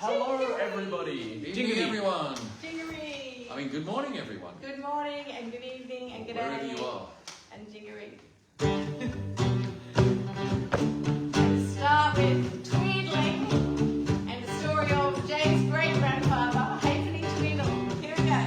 Hello, everybody. Good evening, everyone. Jiggery. I mean, good morning, everyone. Good morning and good evening and good Wherever day. you are. And jiggery. Start with Tweedling and the story of Jane's great-grandfather, Halfpenny Tweedle. Here we go.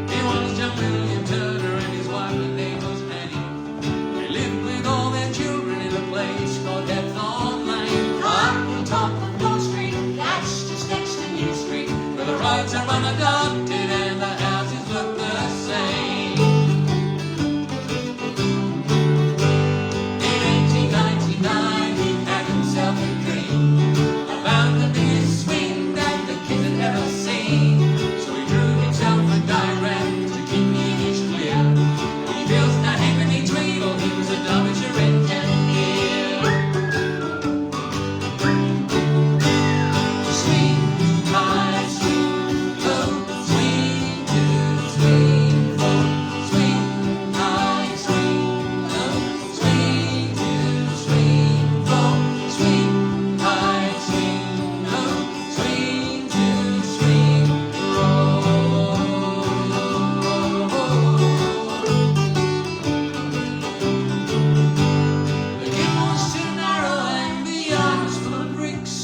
He was young Mundy-Turner and his wife, her name was Annie. They lived with all their children in a place called Cath online. Up on top of Blue Street, that's just next to New Street, where the roads are unadopted and the houses look the same. In 1899, he had himself a dream about the biggest swing that the kid had ever seen. So he drew himself a diagram to keep the image clear. When he built that Halfpenny Tweedle, he was a amateur engineer. Swing, high, swing, low, swing, 2, swing, 4. Swing, high, swing, low, swing, 2, swing, 4. Swing, high, swing, low, swing, 2, swing, roll. The game was too narrow and the yard was full of bricks.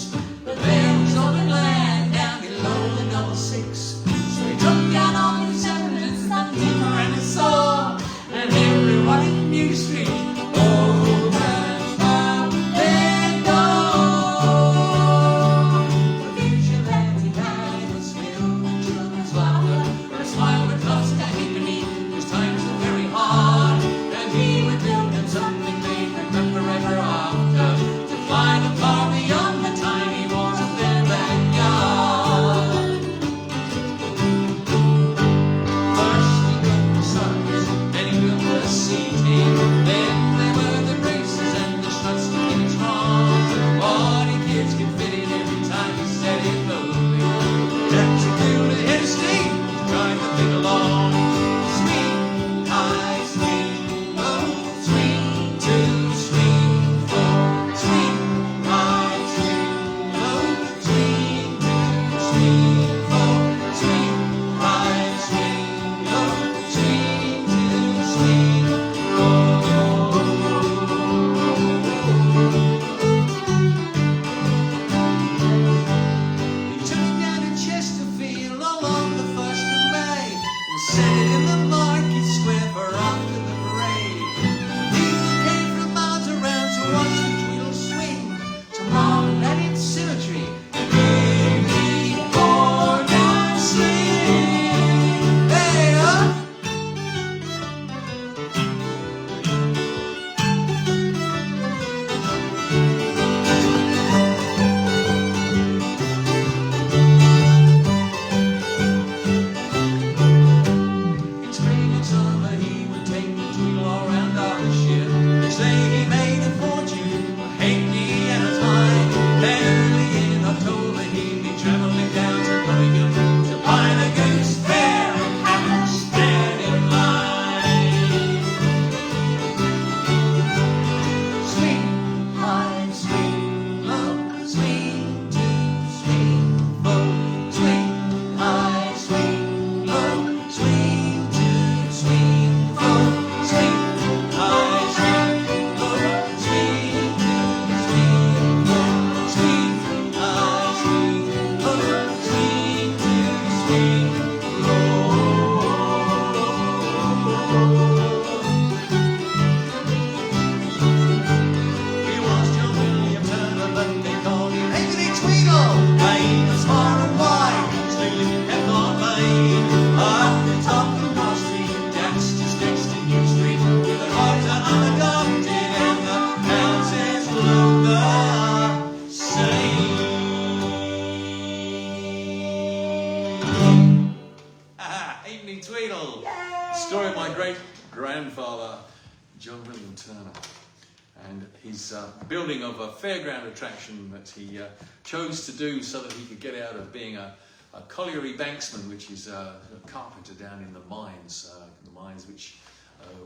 The bear was on the land down below the double six. So he took down all his evidence, the timber and his saw, and everyone in New Street opened up their door. The vigilante night was filled with children's laughter, where a smile would cost a halfpenny, whose times were very hard, and he would build them something they'd remember ever after, to fly the far beyond the tiny walls of their backyard. First he built the sons, then he built the seating, then there were the braces and the struts to keep it strong. What kids could fit in every time he set it moving. Had to build a head of steam to drive the thing along. Swing, high, swing, low, swing, 2, swing, 4. Swing, high, swing, low, swing, 2, swing, 4. Swing, high, swing, low, swing, 2, swing, roll. great-great-grandfather, John William Turner, and his building of a fairground attraction that he chose to do so that he could get out of being a colliery banksman, which is a carpenter down in the mines which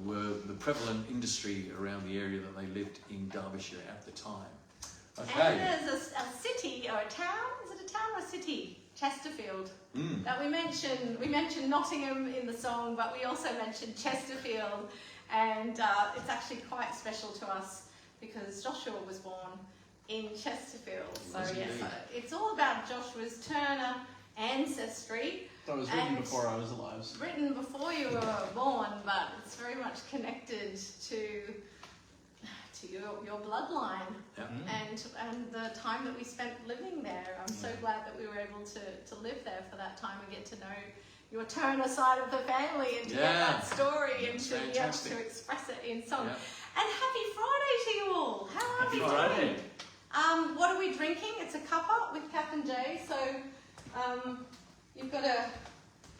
were the prevalent industry around the area that they lived in Derbyshire at the time. Okay. And there's a city or a town. Is it a town or a city? Chesterfield. That we mentioned Nottingham in the song, but we also mentioned Chesterfield, and it's actually quite special to us because Joshua was born in Chesterfield. So yes, it's all about Joshua's Turner ancestry. That was written before I was alive. Written before you were born, but it's very much connected to your bloodline. Yeah. And the time that we spent living there. I'm so glad that we were able to live there for that time and get to know your Turner side of the family and to get that story and to be able to express it in song. Yeah. And happy Friday to you all. How are we doing? What are we drinking? It's a Cuppa with Cath and Jay. So you've got to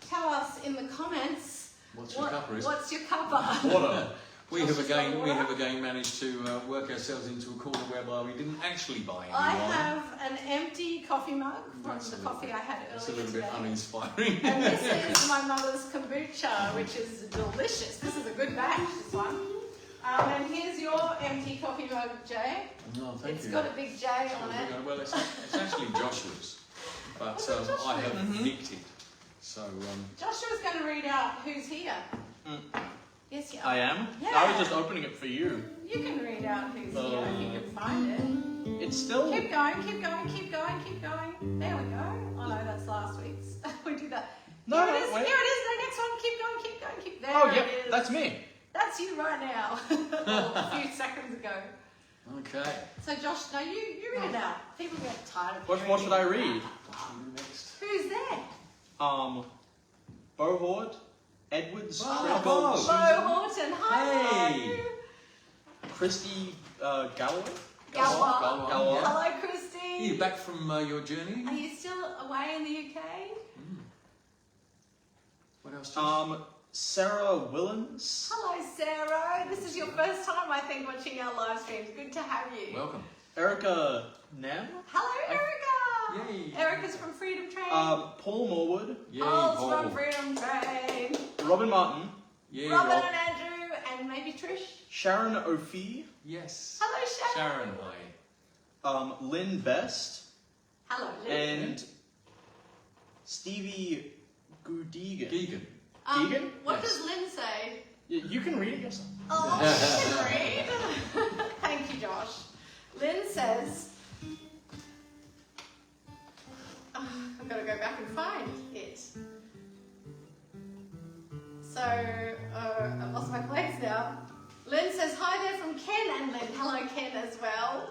tell us in the comments What's your Cuppa? What's your Cuppa? Water. We have again managed to work ourselves into a corner whereby we didn't actually buy any I wine. have an empty coffee mug from the coffee I had earlier It's a little today. bit uninspiring. And this is my mother's kombucha, which is delicious. This is a good batch, this one. And here's your empty coffee mug, Jay. No, thank you. It's got a big J on it. Well, it's actually Joshua's, but I have nicked it. So Joshua's going to read out who's here. Yes, you are. I am? Yeah. I was just opening it for you. You can read out who's here if you can find it. It's still... Keep going, keep going, keep going, keep going. There we go. Oh no, that's last week's. We do that. No, here it is, wait. here it is, the next one. Keep going, keep going, keep there Oh, it yep, is. that's me. That's you right now. A few seconds ago. okay. So Josh, no, you read it out. People get tired of What should I read? What should we do next? Who's there? Bohord, Edwards, Bo. Sprinkle, Bo. Susan, Bo Horton. Hi, Hey. Bo. Christy Galloway. Galwa. Galwa. Hello, Christy. Are you back from your journey? Are you still away in the UK? What else? Josh? Sarah Willens. Hello, Sarah. This is your first time, I think, watching our live streams. Good to have you. Welcome. Erica Nam. Hello, Erica. Yay. Erica's from Freedom Train. Paul Morwood. Yay, Paul's Paul. from Freedom Train. Robin Martin. Yay, Robin Rob. and Andrew, and maybe Trish. Sharon O'Fee. Yes. Hello, Sharon. Sharon, hi. Lynn Best. Hello, Lynn. And Stevie Gudigan. Geegan. Deegan? What Yes. does Lynn say? You can read it yourself. Oh, she can read. Thank you, Josh. Lynn says, I've got to go back and find it. So, I've lost my place now. Lynn says, hi there from Ken and Lynn. Hello, Ken, as well.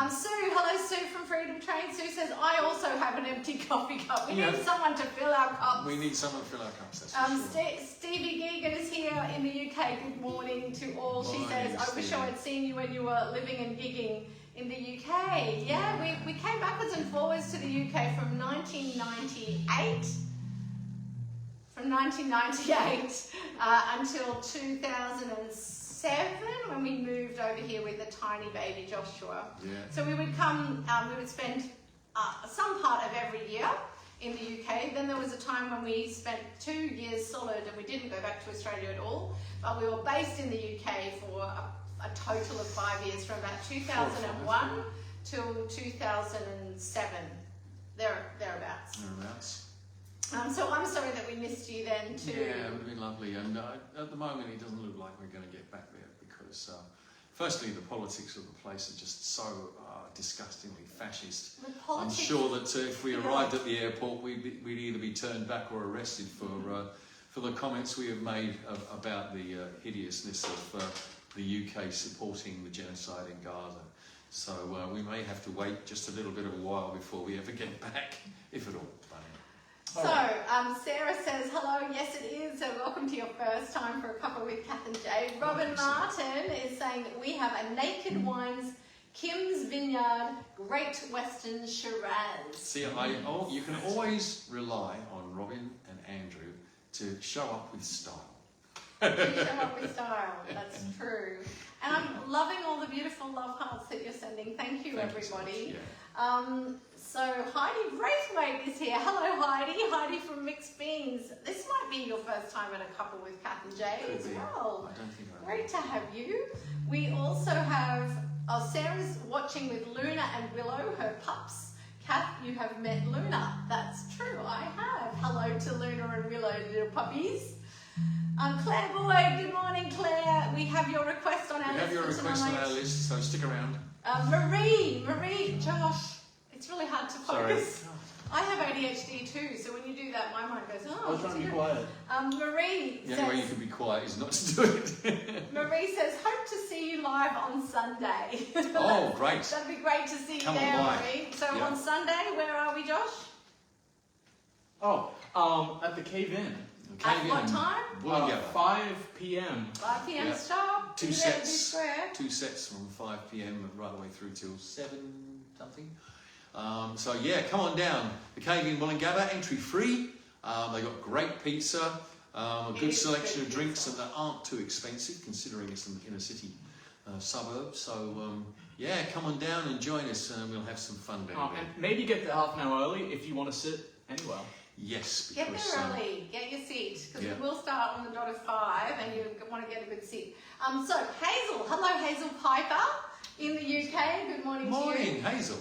Sue, hello, Sue from Freedom Train. Sue says, I also have an empty coffee cup. We need someone to fill our cups. We need someone to fill our cups, that's for sure. Stevie Geegan is here in the UK. Good morning to all. She Morning, says, I wish I had seen you when you were living and gigging in the UK. Yeah, we came backwards and forwards to the UK from 1998. From 1998 until 2007 when we moved over here with a tiny baby Joshua. Yeah. So we would come, we would spend some part of every year in the UK. Then there was a time when we spent 2 years solid and we didn't go back to Australia at all. But we were based in the UK for a total of 5 years, from about 2001 till 2007, thereabouts. Thereabouts. So I'm sorry that we missed you then too. Yeah, it would have been lovely. And at the moment, it doesn't look like we're going to get back there because, firstly, the politics of the place are just so disgustingly fascist. I'm sure that if we arrived at the airport, we'd either be turned back or arrested for the comments we have made about the hideousness of the UK supporting the genocide in Gaza. So we may have to wait just a little bit of a while before we ever get back, if at all. So, Sarah says, hello, yes it is, so welcome to your first time for a cuppa with Cath and Jay. Robin Martin is saying that we have a Naked Wines Kim's Vineyard Great Western Shiraz. See, you can always rely on Robin and Andrew to show up with style. You show up with style. That's true. And I'm loving all the beautiful love hearts that you're sending. Thank you, everybody. So Heidi Braithwaite is here. Hello, Heidi. Heidi from Mixed Beans. This might be your first time in a couple with Cath and Jay as well. I don't think I Great to have you. We also have Sarah's watching with Luna and Willow, her pups. Cath, you have met Luna. That's true, I have. Hello to Luna and Willow, little puppies. Claire Boyd, good morning, Claire. We have your request on our list. We have your request on our list, so stick around. Marie, Josh. It's really hard to focus. Sorry. I have ADHD too, so when you do that, my mind goes, oh. I was trying to be quiet. Marie The says, only way you can be quiet is not to do it. Marie says, hope to see you live on Sunday. Oh, great. That'd be great to see you Come on there, by. Marie. So Yeah. on Sunday, where are we, Josh? Oh, at the Cave Inn. At what time? Wollongabba. 5 p.m. 5 p.m. Yeah. sharp. Two Be there to be sets. square. 2 sets from 5 p.m. right the way through till 7 something. So yeah, come on down. The Cave in Wollongabba, entry free. They got great pizza, a good selection of drinks, and they aren't too expensive considering it's in a city suburb. So yeah, come on down and join us, and we'll have some fun down there. And maybe get there half an hour early if you want to sit anywhere. Yes, Get because there early, get your seat, because yeah. we will start on the dot of 5 and you want to get a good seat. So Hazel, hello Hazel Piper in the UK, good morning, to you. morning, Hazel.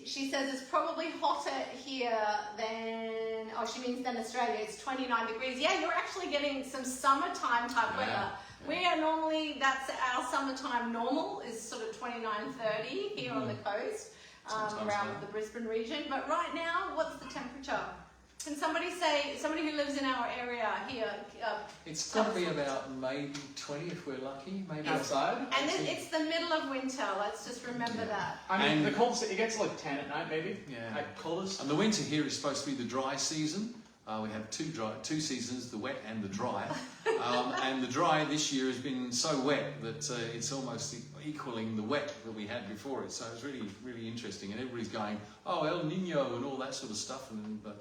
She says it's probably hotter here than, she means than Australia, it's 29 degrees. Yeah, you're actually getting some summertime type weather. Yeah. We are normally, that's our summertime normal, is sort of 29, 30 here on the coast, Sometimes around higher. the Brisbane region. But right now, what's the temperature? Can somebody say, somebody who lives in our area here, It's got to be about maybe 20 if we're lucky, maybe. Outside? and it's the middle of winter, let's just remember that. I mean, And- the coldest, it gets like 10 at night, maybe. Yeah. At coldest. And the winter here is supposed to be the dry season. We have two seasons, the wet and the dry. And the dry this year has been so wet that it's almost equaling the wet that we had before it. So it's really, really interesting. And everybody's going, oh, El Nino and all that sort of stuff. But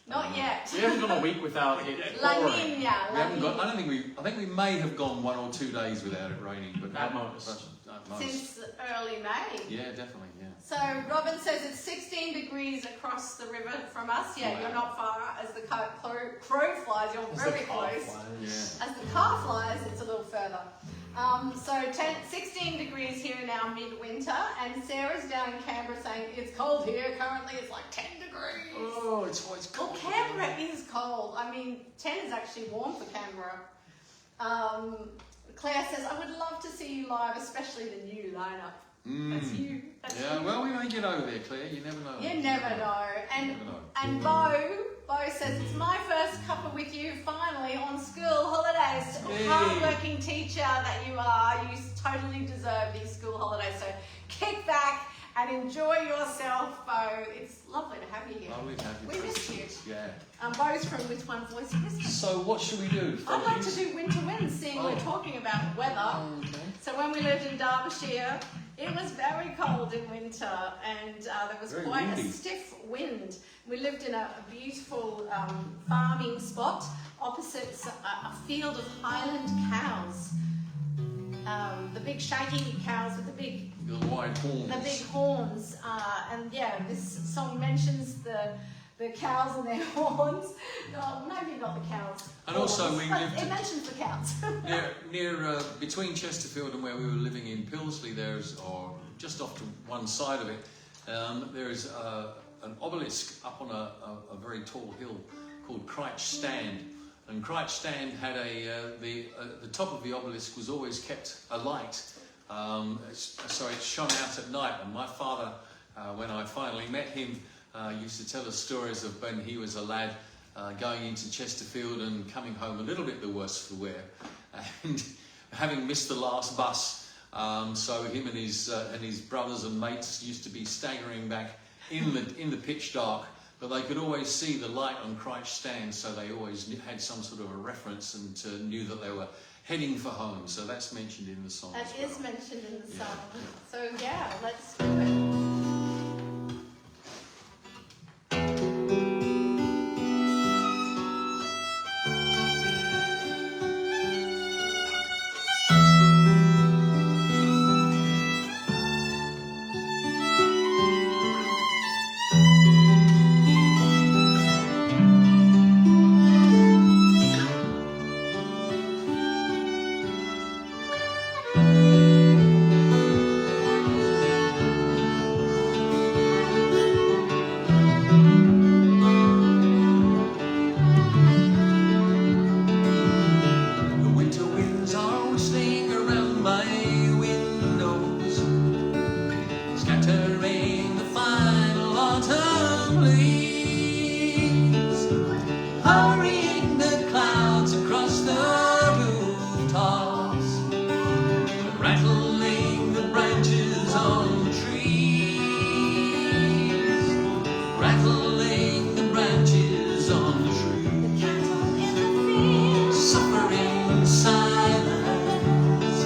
Not yet. We haven't gone a week without it La pouring. Nina, we haven't got. I think we may have gone 1 or 2 days without it raining, but At most. At most. Since early May. Yeah, definitely. Yeah. So Robin says it's 16 degrees across the river from us. Yeah, Wow. you're not far. As the crow flies, you're As very the car close. flies. Yeah. As the car flies, it's a little further. So 16 degrees here in our midwinter, and Sarah's down in Canberra saying it's cold here. Currently, it's like 10 degrees. Oh, it's always Well, cold. Canberra is cold. I mean, 10 is actually warm for Canberra. Claire says, I would love to see you live, especially the new lineup. That's you. That's Yeah, you. well, we may get over there, Claire. You never know. You never know. And You never know. and Bo says, it's my first cuppa with you finally on school holidays. Yay. Hard-working teacher that you are, you totally deserve these school holidays. So kick back and enjoy yourself, Bo. It's lovely to have you here. Lovely to have you. We missed you. Yeah. Bo's from With One Voice Christmas. So what should we do? I'd like to Folkies? do winter winds, seeing we're Oh. talking about weather. Okay. So when we lived in Derbyshire, it was very cold in winter, and there was Very quite windy. a stiff wind. We lived in a beautiful farming spot opposite a field of Highland cows. The big shaggy cows with the big wide horns. horns. And yeah, this song mentions the cows and their horns. No, maybe not the cows. And also horns, we but lived it mentions the cows. near between Chesterfield and where we were living in Pilsley, or just off to one side of it, there is an obelisk up on a very tall hill called Cryche Stand. And Cryche Stand had the top of the obelisk was always kept alight, so it shone out at night. And my father, when I finally met him, used to tell us stories of when he was a lad going into Chesterfield and coming home a little bit the worse for wear, and having missed the last bus. So him and his brothers and mates used to be staggering back in the pitch dark, but they could always see the light on Cryche Stand, so they always had some sort of a reference and knew that they were heading for home. So that's mentioned in the song. That as well. is mentioned in the Yeah, song. yeah. So yeah, let's do it. rattling the branches on the tree, The cattle in the field, suffering silence,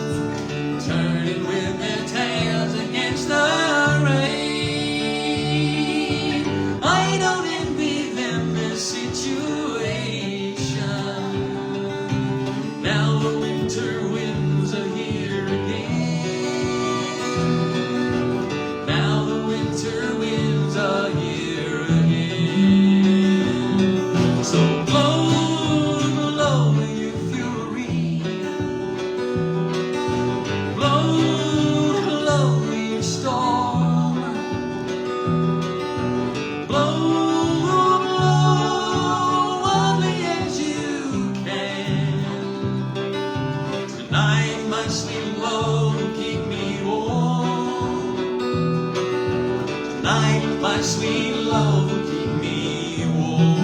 turning with their tails against the rain. I don't envy them this situation. Now the winter winds are here again. Now the winter winds are here again. So blow, blow, you fury. Blow, blow, you storm. Blow, blow, only as you can. Tonight, my sweet love, keep me warm. Tonight, my sweet love, keep me warm.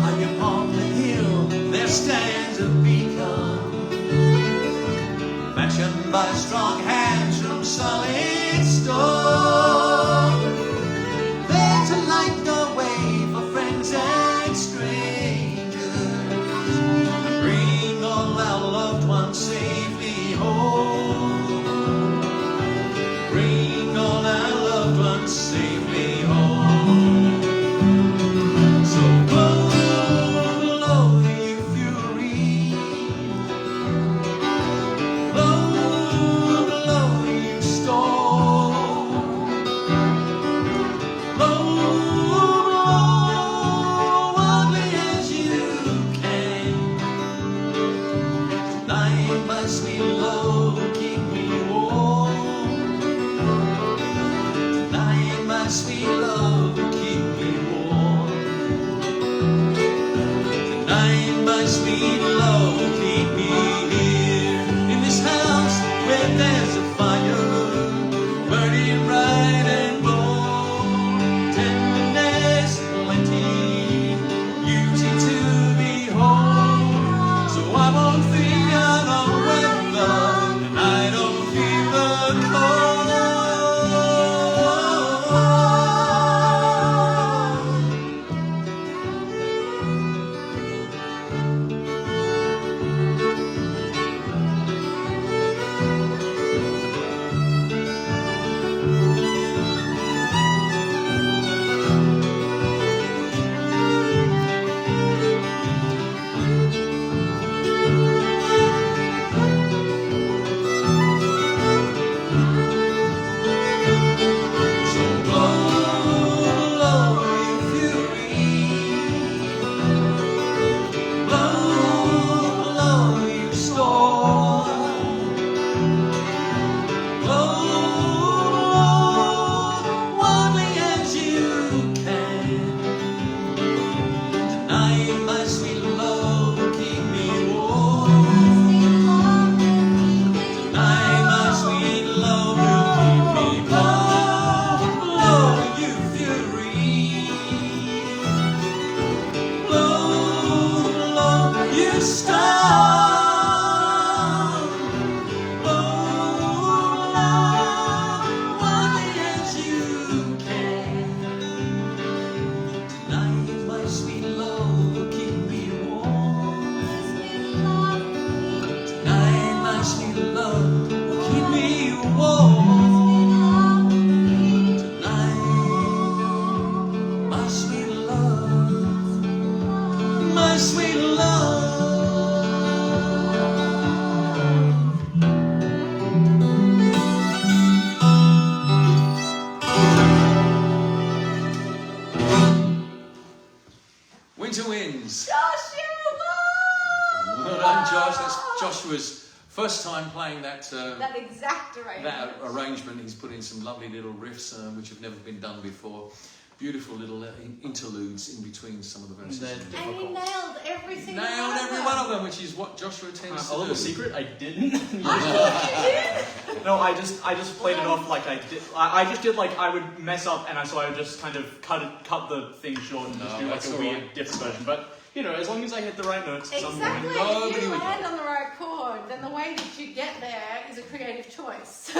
High upon the hill, there stands a beacon, fashioned by strong hands from solid stone. There to light the way for friends and strangers, bring all our loved ones safely home. Bring all our loved ones safely home. So blow, blow, you fury. Blow, blow, you storm. Blow, blow, only as you can. Tonight, my sweet love, keep me warm. Tonight, my sweet love, keep me warm. Tonight, my sweet love, keep me here in this house where there's a fire burning bright and bold. Tenderness, plenty, beauty to behold. So I won't fear the weather, and I don't feel the cold. So blow, blow, you fury. Blow, blow, you storm. Blow, only as you can. Tonight, my sweet love, keep me warm. Tonight, my sweet love will keep me warm. Blow, you fury. Blow, blow, you storm. Blow, only as you can. Tonight, my sweet love, keep me warm. Tonight, my sweet love, keep me warm. Tonight, my sweet love, my sweet love. Winter winds. Well done, Josh. That's Joshua's first time playing that That exact arrangement. that arrangement. He's put in some lovely little riffs which have never been done before. Beautiful little interludes in between some of the verses. They're And he difficult. nailed every single Nailed one every one of them, which is what Joshua tends A to little do. secret, I didn't. Oh, No, I just played it off like I did. I just did like I would mess up, and so I would just kind of cut the thing short and just do like that's a all weird right. different version. But you know, as long as I hit the right notes at some exactly. point. Nobody If you would land on the right chord, then the way that you get there is a creative choice.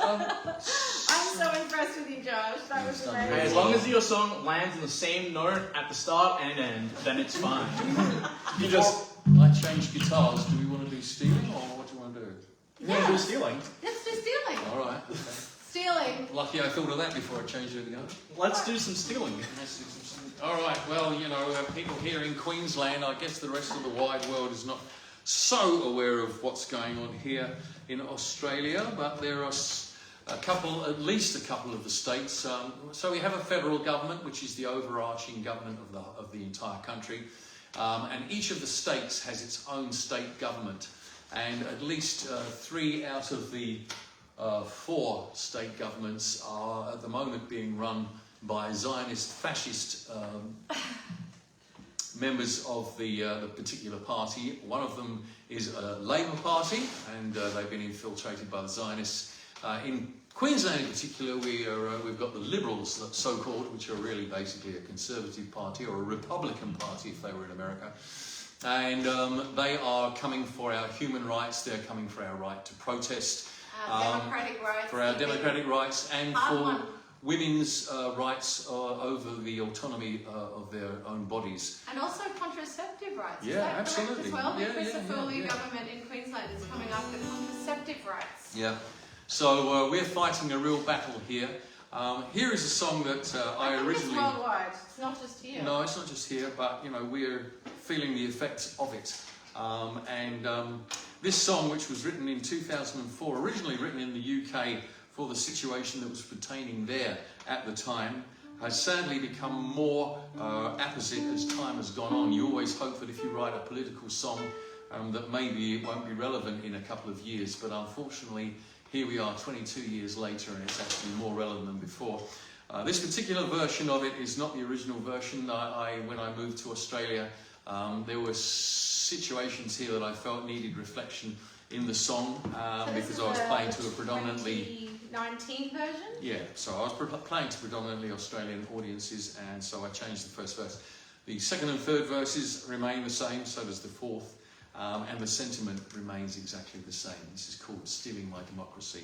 I'm so impressed with you, Josh. That was And amazing. as long as your song lands in the same note at the start and end, then it's fine. You just I change guitars. Do we want to do stealing or what do you want to do? you want to do stealing. Let's do stealing. All right. Stealing. Lucky I thought of that before I changed everything else. Let's do some stealing. All right, well, you know, people here in Queensland, I guess the rest of the wide world is not so aware of what's going on here in Australia, but there are at least a couple of the states. So we have a federal government, which is the overarching government of the entire country, and each of the states has its own state government, and at least 3 out of the 4 state governments are at the moment being run by Zionist fascist members of the particular party. One of them is a Labour Party, and they've been infiltrated by the Zionists. In Queensland in particular, we've got the Liberals, so-called, which are really basically a Conservative party, or a Republican party if they were in America. And they are coming for our human rights, they're coming for our right to protest. Democratic rights. For our democratic rights and Hard for one. women's rights over the autonomy of their own bodies. And also contraceptive rights. Yeah, Is that absolutely. correct as well? The Yeah, Christopher yeah. government in Queensland is coming up with contraceptive rights. Yeah. So we're fighting a real battle here. Here is a song that I think originally... it's worldwide. It's not just here. No, it's not just here, but you know, we're feeling the effects of it. This song, which was written in 2004, originally written in the UK for the situation that was pertaining there at the time, has sadly become more apposite as time has gone on. You always hope that if you write a political song, that maybe it won't be relevant in a couple of years, but unfortunately, here we are 22 years later and it's actually more relevant than before. This particular version of it is not the original version. When I moved to Australia, there were situations here that I felt needed reflection in the song because I was playing to a predominantly... 2019 version? Yeah, so I was playing to predominantly Australian audiences, and so I changed the first verse. The second and third verses remain the same, so does the fourth, and the sentiment remains exactly the same. This is called Stealing My Democracy.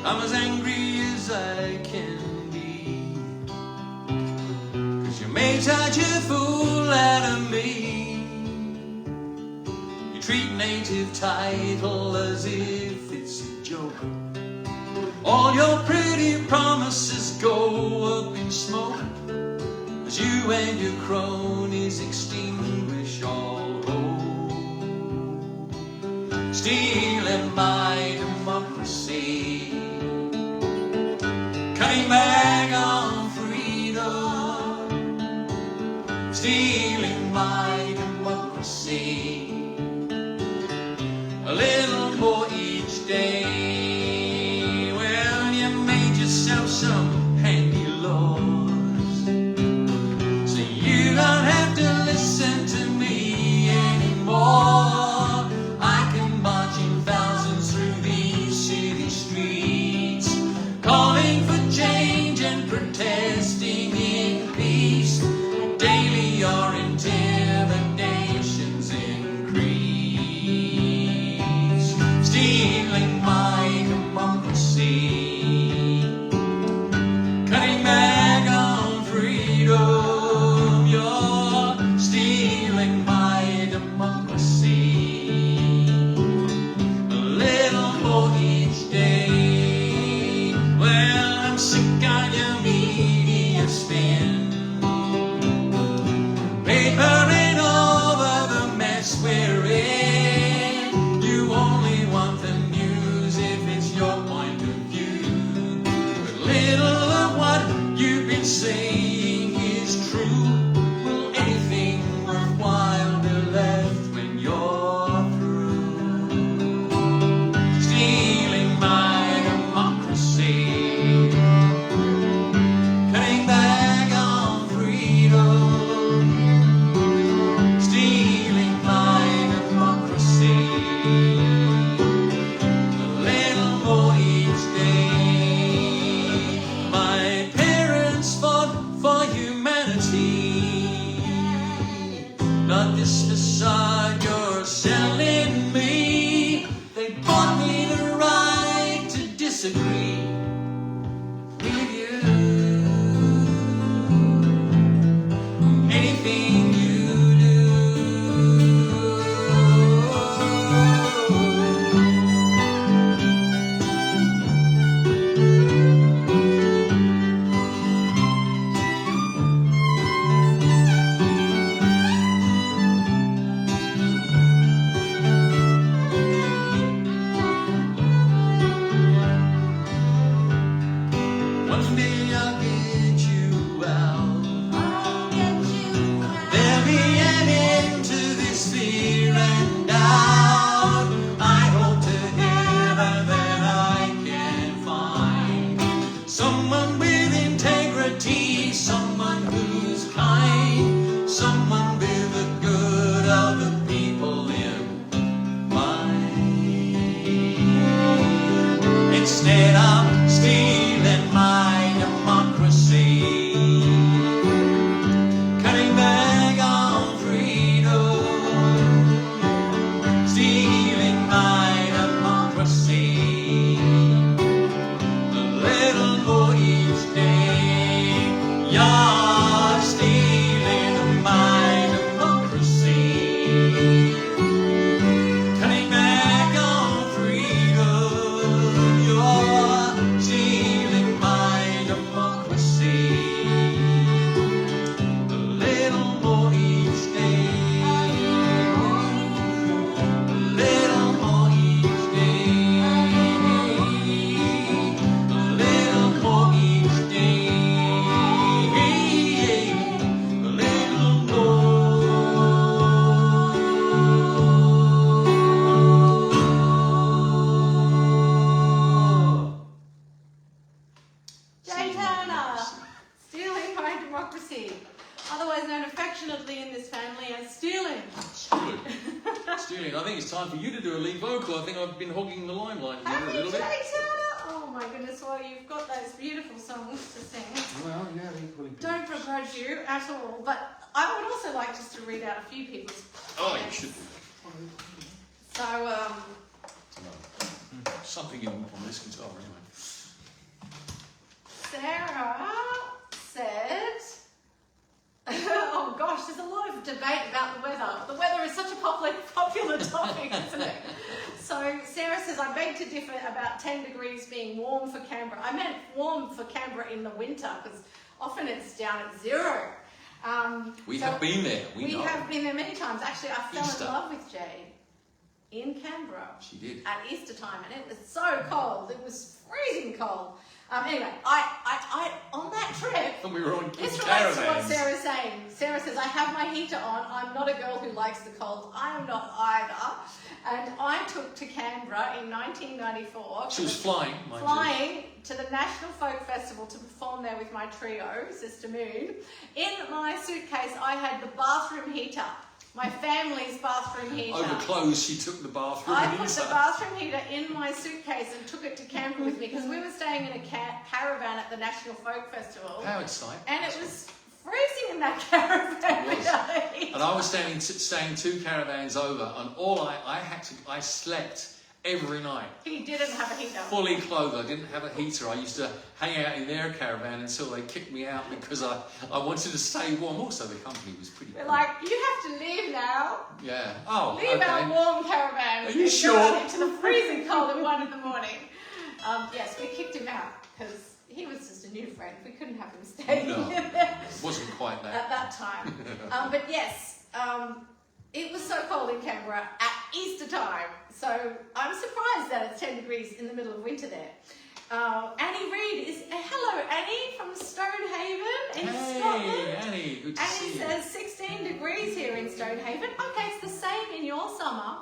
I'm as angry as I can be, 'cause you made such a fool out of me. You treat native title as if it's a joke. All your pretty promises go up in smoke, as you and your cronies extinguish all hope. Stealing my democracy, cutting back on freedom, stealing my democracy, a little more each day. Well, you made yourself some handy laws, so you don't have to listen to me anymore. I can march in thousands through these city streets, calling for change and protesting in peace. Daily you're intimidating Julian, I think it's time for you to do a lead vocal. I think I've been hogging the limelight here a Happy little bit. Oh my goodness, well you've got those beautiful songs to sing. Well, yeah, equally. Don't begrudge you at all, but I would also like just to read out a few people's Oh, you comments. should. So, Something on this guitar, anyway. Sarah said, oh gosh, there's a lot of debate about the weather. The weather is such a popular topic, isn't it? So Sarah says, I beg to differ about 10 degrees being warm for Canberra. I meant warm for Canberra in the winter, because often it's down at 0. We have been there, we know. have been there many times. Actually, I fell Easter. in love with Jay in Canberra. She did. At Easter time, and it was so cold. It was freezing cold. Anyway, I on that trip, And we were on this relates caravans. to what Sarah's saying. Sarah says, I have my heater on. I'm not a girl who likes the cold. I am not either. And I took to Canberra in 1994. She was flying, mind you. Flying to the National Folk Festival to perform there with my trio, Sister Moon. In my suitcase, I had the bathroom heater. My family's bathroom heater. Over clothes, she took the bathroom I put heater. the bathroom heater in my suitcase and took it to Canberra with me because we were staying in a caravan at the National Folk Festival. How exciting. And it was freezing in that caravan. It was. And I was staying 2 caravans over, and I slept every night. He didn't have a heater. Fully clothed. I didn't have a heater. I used to hang out in their caravan until they kicked me out because I wanted to stay warm. Also, the company was pretty We're cool. like, you have to leave now. Yeah. Oh, Leave okay. our warm caravan. Are you and sure? Go out into the freezing cold at 1 in the morning. Yes, we kicked him out because he was just a new friend. We couldn't have him staying No, in there it wasn't quite that. at that time. But yes, it was so cold in Canberra at Easter time. So I'm surprised that it's 10 degrees in the middle of winter there. Annie Reid is, hello Annie from Stonehaven in Scotland. Annie, good to see Annie you. says 16 degrees here in Stonehaven. Okay, it's the same in your summer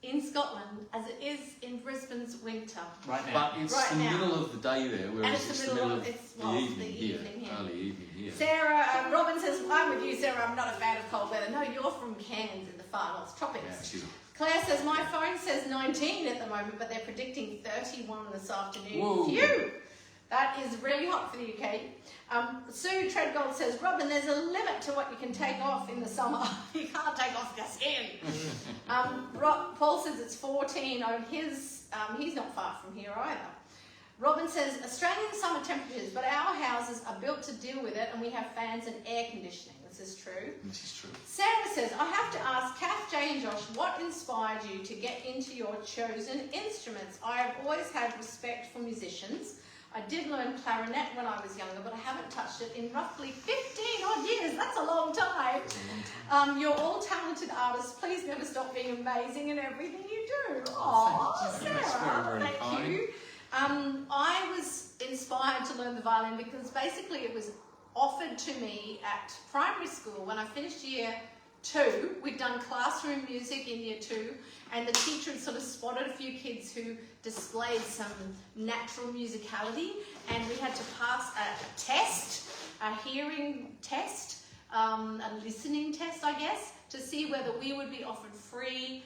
in Scotland as it is in Brisbane's winter. Right now. But it's Right the now. middle of the day there, whereas And it's the middle of- it's, well, the it's evening the here. evening here. Early evening here. Sarah, Robin says, I'm with you, Sarah. I'm not a fan of cold weather. No, you're from Cairns in the far north tropics. Yeah, she's Claire says, my phone says 19 at the moment, but they're predicting 31 this afternoon. Whoa. Phew! That is really hot for the UK. Sue Treadgold says, Robin, there's a limit to what you can take off in the summer. You can't take off your skin. Paul says it's 14 on his, he's not far from here either. Robin says, Australian summer temperatures, but our houses are built to deal with it and we have fans and air conditioning. This is true. This is true. Sarah says, I have to ask Cath, Jay and Josh, what inspired you to get into your chosen instruments? I have always had respect for musicians. I did learn clarinet when I was younger, but I haven't touched it in roughly 15 odd years. That's a long time. You're all talented artists. Please never stop being amazing in everything you do. Oh, Thank you. Sarah, That's very, very thank kind. you. I was inspired to learn the violin because basically it was offered to me at primary school when I finished year 2. We'd done classroom music in year 2, and the teacher had sort of spotted a few kids who displayed some natural musicality, and we had to pass a test, a hearing test, a listening test, I guess, to see whether we would be offered free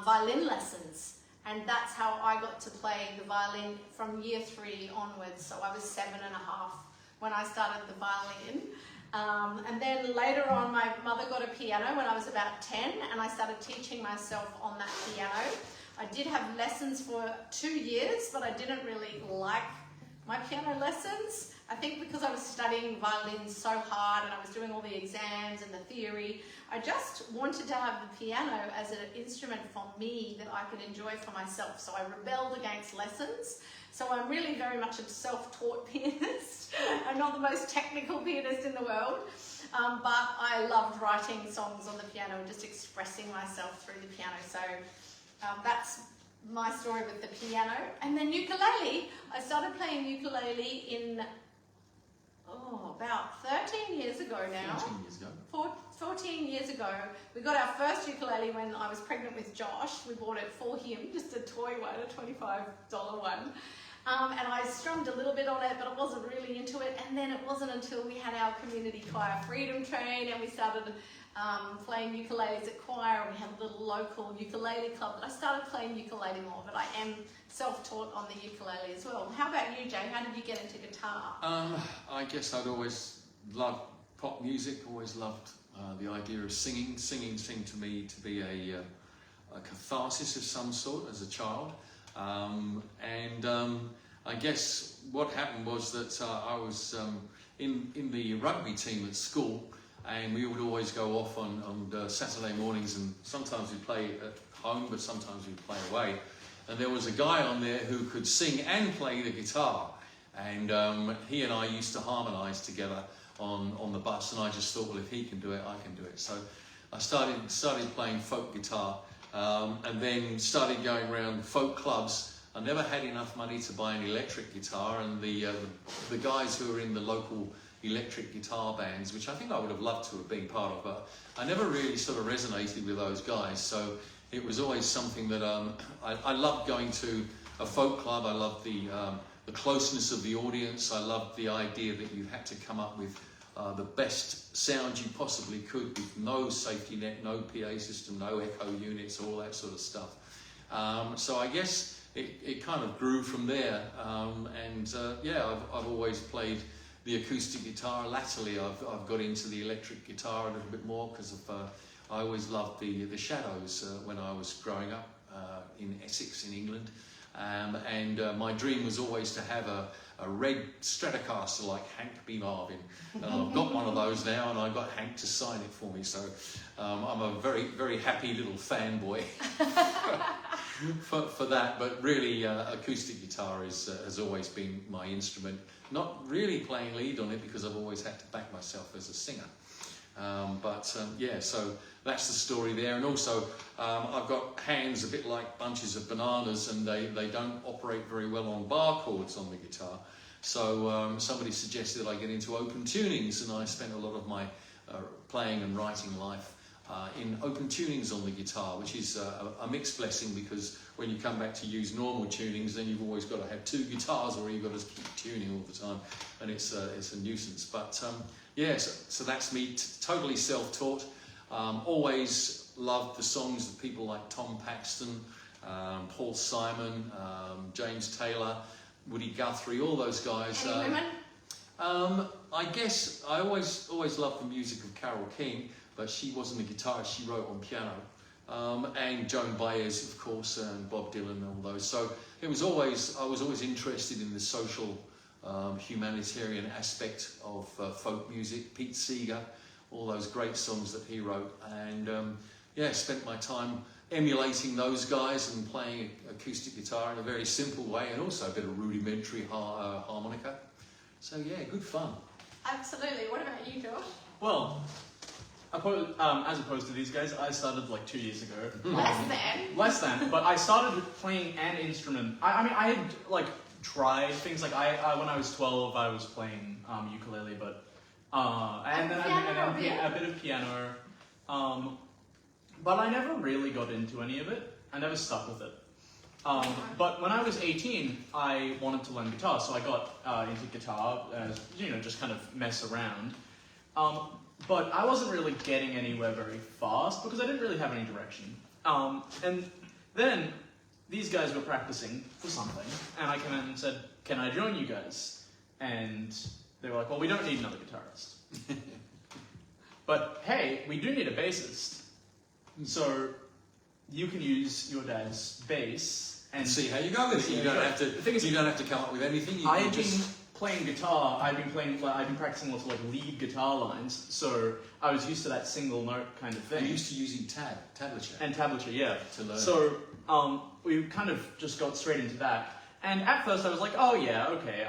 violin lessons. And that's how I got to play the violin from year 3 onwards. So I was 7 and a half when I started the violin. And then later on, my mother got a piano when I was about 10, and I started teaching myself on that piano. I did have lessons for 2 years, but I didn't really like my piano lessons. I think because I was studying violin so hard and I was doing all the exams and the theory, I just wanted to have the piano as an instrument for me that I could enjoy for myself. So I rebelled against lessons. So I'm really very much a self-taught pianist. I'm not the most technical pianist in the world, but I loved writing songs on the piano and just expressing myself through the piano. So that's my story with the piano. And then ukulele, I started playing ukulele in, about 13 years ago now. 14 years ago. 14 years ago. We got our first ukulele when I was pregnant with Josh. We bought it for him, just a toy one, a $25 one. And I strummed a little bit on it, but I wasn't really into it. And then it wasn't until we had our community choir freedom train and we started playing ukuleles at choir, and we had a little local ukulele club. But I started playing ukulele more, but I am self-taught on the ukulele as well. How about you, Jay? How did you get into guitar? I guess I'd always loved pop music, always loved the idea of singing. Singing seemed to me to be a catharsis of some sort as a child. I guess what happened was that I was in the rugby team at school, and we would always go off on Saturday mornings, and sometimes we'd play at home, but sometimes we'd play away. And there was a guy on there who could sing and play the guitar, and he and I used to harmonise together on the bus, and I just thought, well, if he can do it, I can do it. So I started playing folk guitar, and then started going around folk clubs. I never had enough money to buy an electric guitar, and the guys who were in the local electric guitar bands, which I think I would have loved to have been part of, but I never really sort of resonated with those guys. So it was always something that I loved going to a folk club. I loved the closeness of the audience. I loved the idea that you had to come up with the best sound you possibly could, with no safety net, no PA system, no echo units, all that sort of stuff. So I guess it kind of grew from there, yeah, I've always played the acoustic guitar. Latterly, I've got into the electric guitar a little bit more because I always loved the Shadows when I was growing up in Essex in England, my dream was always to have a red Stratocaster like Hank B. Marvin, and I've got one of those now, and I got Hank to sign it for me, so I'm a very, very happy little fanboy for that. But really, acoustic guitar has always been my instrument. Not really playing lead on it because I've always had to back myself as a singer. Yeah, so that's the story there. And also, I've got hands a bit like bunches of bananas, and they don't operate very well on bar chords on the guitar. So somebody suggested I get into open tunings, and I spent a lot of my playing and writing life in open tunings on the guitar, which is a mixed blessing, because when you come back to use normal tunings, then you've always got to have two guitars, or you've got to keep tuning all the time, and it's a nuisance. But yeah, so that's me, totally self-taught. Always loved the songs of people like Tom Paxton, Paul Simon, James Taylor, Woody Guthrie, all those guys. Any women? I guess I always loved the music of Carole King, but she wasn't a guitarist, she wrote on piano. And Joan Baez, of course, and Bob Dylan and all those. So I was always interested in the social, humanitarian aspect of folk music. Pete Seeger, all those great songs that he wrote, and yeah, spent my time emulating those guys and playing acoustic guitar in a very simple way, and also a bit of rudimentary harmonica. So yeah, good fun. Absolutely. What about you, George? Well, as opposed to these guys, I started like 2 years ago. Less than, but I started playing an instrument. I mean, I had like tried things like when I was 12, I was playing ukulele, but and then a bit of piano. But I never really got into any of it. I never stuck with it. But when I was 18, I wanted to learn guitar, so I got into guitar, just kind of mess around. But I wasn't really getting anywhere very fast because I didn't really have any direction. And then these guys were practicing for something, and I came in and said, "Can I join you guys?" And they were like, "Well, we don't need another guitarist." But hey, we do need a bassist. So you can use your dad's bass and see how you go with it. You don't have to come up with anything. I've been playing guitar. I've been practicing lots of like lead guitar lines. So I was used to that single note kind of thing. You're used to using tablature. And tablature, yeah. To learn. So we kind of just got straight into that. And at first I was like, oh yeah, okay,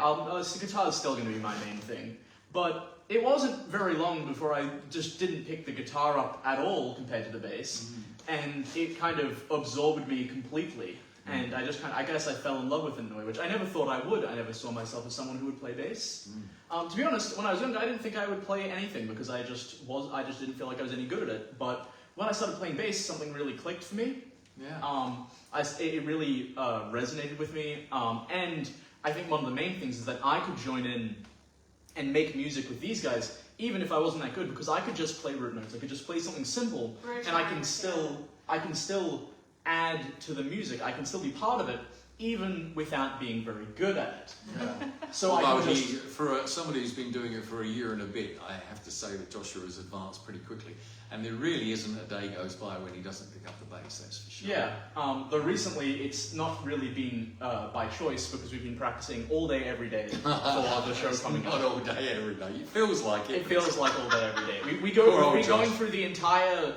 guitar is still going to be my main thing. But it wasn't very long before I just didn't pick the guitar up at all compared to the bass. And it kind of absorbed me completely. And I guess I fell in love with it in a way, which I never thought I would. I never saw myself as someone who would play bass. To be honest, when I was younger, I didn't think I would play anything because I just didn't feel like I was any good at it. But when I started playing bass, something really clicked for me. Yeah. It really resonated with me. And I think one of the main things is that I could join in and make music with these guys even if I wasn't that good, because I could just play root notes. I could just play something simple, Root and I can notes, still add to the music. I can still be part of it, even without being very good at it. Yeah. So Although I can just... for somebody who's been doing it for a year and a bit, I have to say that Joshua has advanced pretty quickly. And there really isn't a day goes by when he doesn't pick up the bass, that's for sure. Yeah, though recently it's not really been by choice, because we've been practicing all day, every day for the show coming Not up. all day, every day. It feels like it. It feels like all day, every day. We've been going through the entire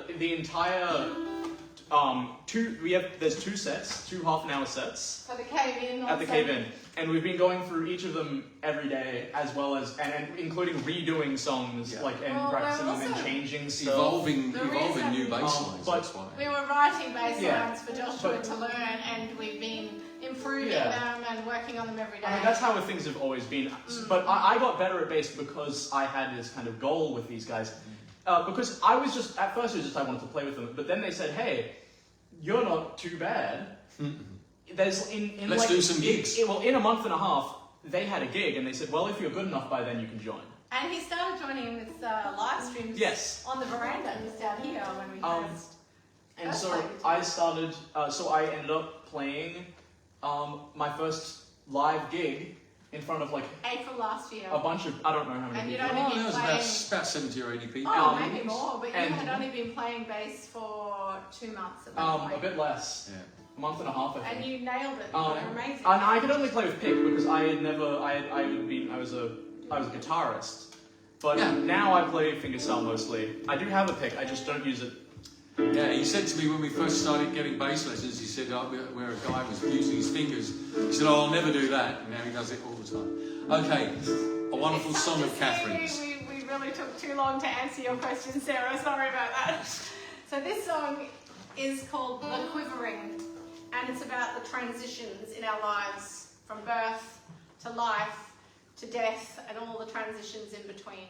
there's 2 sets, 2 half-an-hour sets For the cave-in. at the cave-in, and we've been going through each of them every day, as well as and including redoing songs, Yeah. and Well, practicing them and also changing stuff. Evolving The new reason- bass lines, but- that's why. We were writing bass Yeah, lines for Joshua but- to learn, and we've been improving Yeah. them and working on them every day. I mean, that's how things have always been. But I got better at bass because I had this kind of goal with these guys. Because I was just, at first it was just I wanted to play with them, but then they said, hey, you're not too bad. Let's do some gigs. In a month and a half, they had a gig, and they said, well, if you're good enough by then, you can join. And he started joining with live streams Yes. on the veranda just out here when we first. And That's so fine. I started, I ended up playing my first live gig in front of like April last year. a bunch of, I don't know how many And you people. don't Oh, there was playing- about 70 or 80 people. Oh, maybe more, but you and- had only been playing bass for 2 months at that A point. bit less. Yeah. A month and a half, I think. And you nailed it. You were amazing. And I could only play with pick because I was a guitarist. But Yeah. now I play fingerstyle mostly. I do have a pick, I just don't use it. Yeah, he said to me when we first started getting bass lessons, he said, where a guy was using his fingers, he said, oh, I'll never do that. And now he does it all the time. Okay, a wonderful It's song such of a Catherine's. series. We really took too long to answer your question, Sarah. Sorry about that. So this song is called The Quivering, and it's about the transitions in our lives from birth to life to death and all the transitions in between.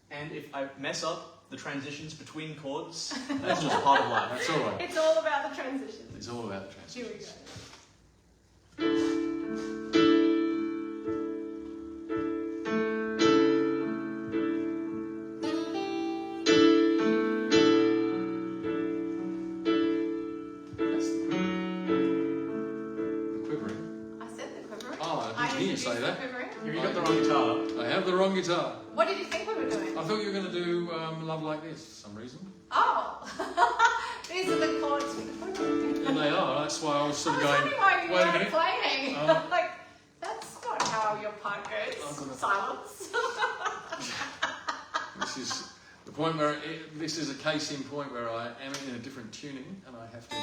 And if I mess up the transitions between chords, that's just part of life. That's all right. It's all about the transitions. It's all about the Here we transitions. go. That's the quivering. I said the quivering. Oh, I didn't hear you say introduced that. the quivering. You got the wrong guitar. I have the wrong guitar. What did you think we were doing? I thought you were going to do Love Like This for some reason. Oh, these are the chords for the quivering. And they are. That's why I was sort of I was going, wondering why you wait a weren't minute. playing. Oh. Like, that's not how your part goes. I'm gonna- Silence. This is the point where this is a case in point where I am in a different tuning and I have to.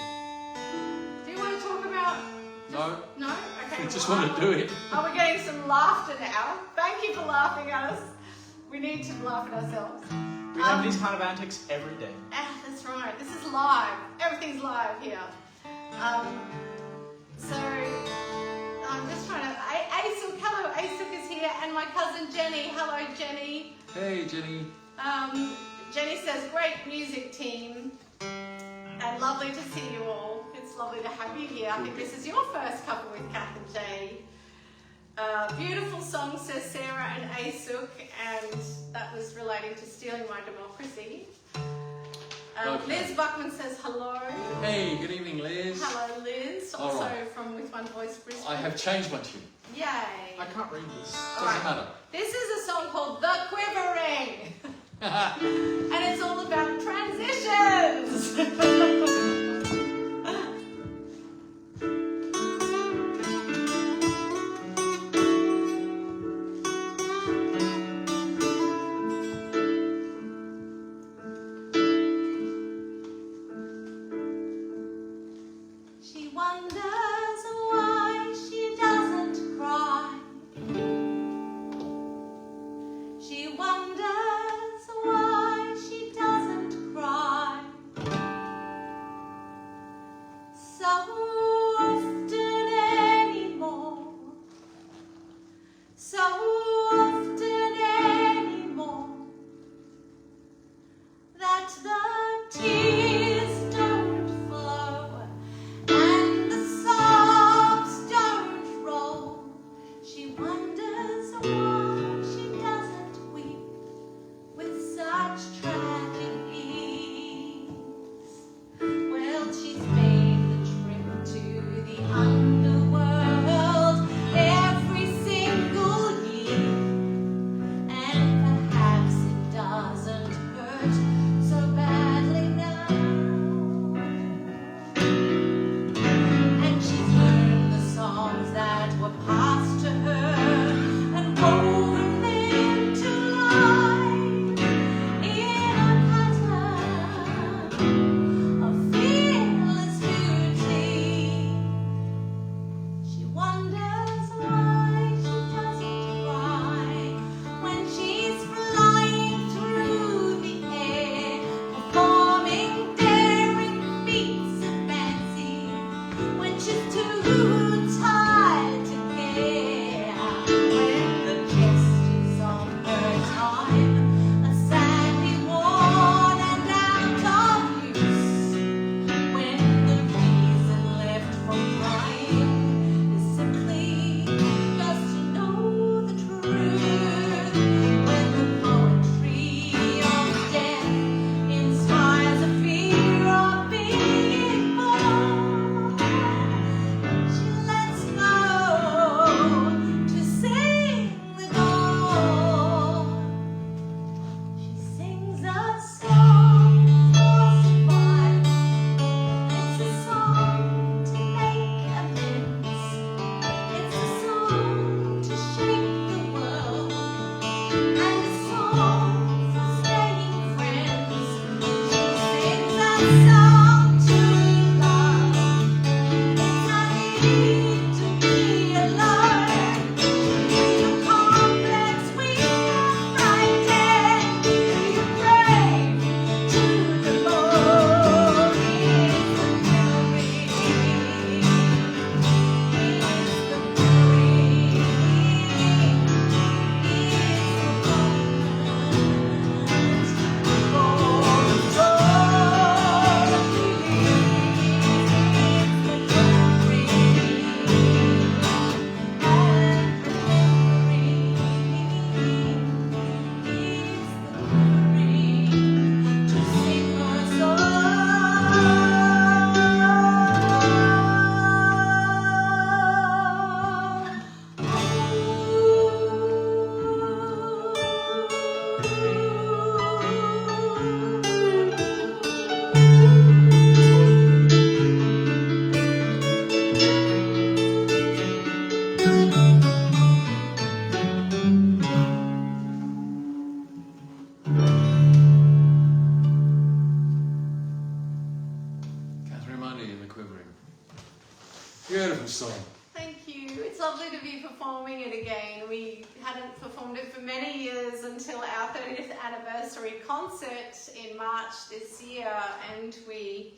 Do you want to talk about... No, No? Okay. I just want to do it. Oh, we're getting some laughter now. Thank you for laughing at us. We need to laugh at ourselves. We have these kind of antics every day. That's right. This is live. Everything's live here. So I'm just trying to... Aisuk, hello. Aisuk is here, and my cousin Jenny. Hello, Jenny. Hey, Jenny. Jenny says, great music team, and lovely to see you all. It's lovely to have you here. I think this is your first couple with Cath and Jay. Beautiful song, says Sarah and Aisuk, and that was relating to Stealing My Democracy. Okay. Liz Buckman says hello. Hey, good evening, Liz. Hello, Liz. All Also right. from With One Voice Brisbane. I have changed my tune. Yay. I can't read this. Doesn't matter. This is a song called The Quivering. And it's all about transitions. She wonders why she doesn't cry. She wonders why she doesn't cry. So often anymore. So often anymore. That the tears don't flow and the sobs don't roll. She wonders why she doesn't weep with in the Quivering. Beautiful song. Thank you. It's lovely to be performing it again. We hadn't performed it for many years until our 30th anniversary concert in March this year, and we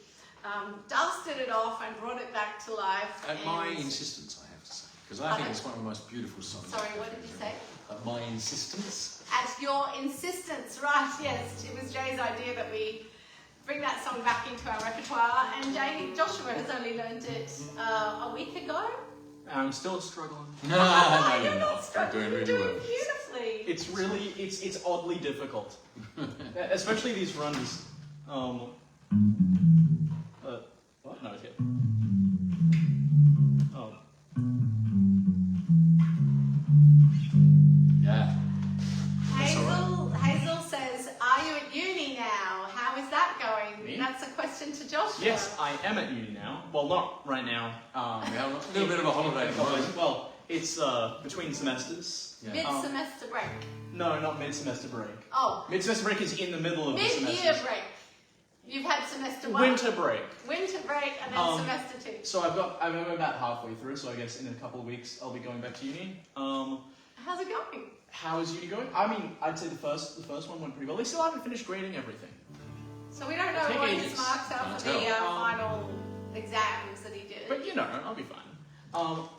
dusted it off and brought it back to life. At my insistence, I have to say, because I think it's one of the most beautiful songs. Sorry, what did you say? At my insistence. At your insistence, right, yes. It was Jay's idea that we bring that song back into our repertoire, and Joshua has only learned it a week ago. I'm still struggling. No, You're not struggling. You're You're doing doing really well. beautifully. It's really, it's oddly difficult. Especially these runs. What? No, it's here. Oh. Yeah. Hazel says, are you at uni now? How is that going? Me? That's a question to Joshua. Yes, I am at uni now. Well, not right now. We have a little bit of a holiday at the moment. Well, it's between semesters. Yeah. Mid-semester break. No, not mid-semester break. Oh, Mid-semester break is in the middle of the semester. mid-year break. You've had semester 1. Winter break. Winter break and then semester 2. So I'm about halfway through, so I guess in a couple of weeks I'll be going back to uni. How's it going? How is uni going? I mean, I'd say the first one went pretty well. They still haven't finished grading everything. So we don't know Take what ages. his marks are for the final exams that he did. But you know, I'll be fine.